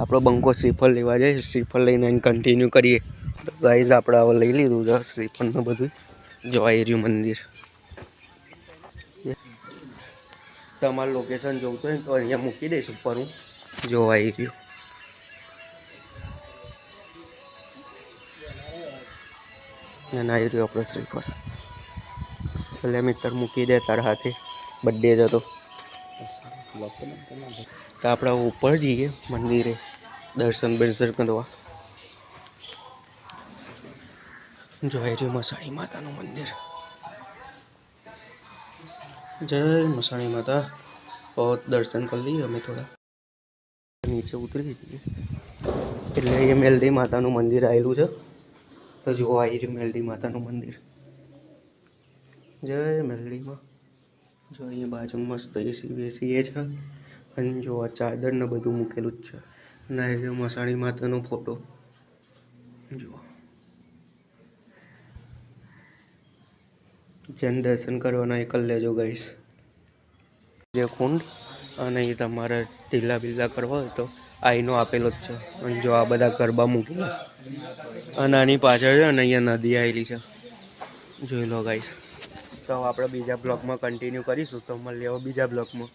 આપણો બંકો શ્રીફળ લેવા જાય. શ્રીફળ લઈને કન્ટિન્યુ કરીએ. ગાઈઝ આપણે હવે લઈ લીધું છે શ્રીફળનું બધું. જોવાઈ રહ્યું મંદિર. તમારું લોકેશન જોવું હોય તો અહીંયા મૂકી દઈશ ઉપર હું. જોવાઈ રહ્યું. અને આવી રહ્યું આપણો શ્રીફળ. એટલે મિત્ર મૂકી દે તારા હાથે. બર્થડે જ હતો. તો આપણે ઉપર જઈએ મંદિરે દર્શન કરવા. જોઈ રહ્યું મસાણી માતાનું મંદિર. જય મસાણી માતા. बहुत दर्शन कर लिए અમે થોડા નીચે ઉતરી જઈએ એટલે અહીંયા મેલડી માતાનું મંદિર આવેલું છે. તો જોવા આવી રહ્યું મેલડી માતાનું મંદિર. જય મેલડીમાં. જો અહીંયા બાજુમાં મસ્ત એસી બેસી એ છે. અને જો આ ચાદર ને બધું મૂકેલું જ છે. અને એ મસાણી માતાનો ફોટો જુઓ. જેને દર્શન કરવાના એ કરી લેજો ગાઈસ. જે કુંડ અને એ તમારે ઢીલા બિલ્લા કરવા હોય તો આઈનો આપેલો જ છે. અને જો આ બધા ગરબા મૂકેલા અને આની પાછળ છે અને અહીંયા નદી આવેલી છે. જોઈ લો ગાઈસ. તો આપણે બીજા બ્લોગમાં કન્ટિન્યુ કરીશું. તો મળીએ હવે બીજા બ્લોગમાં.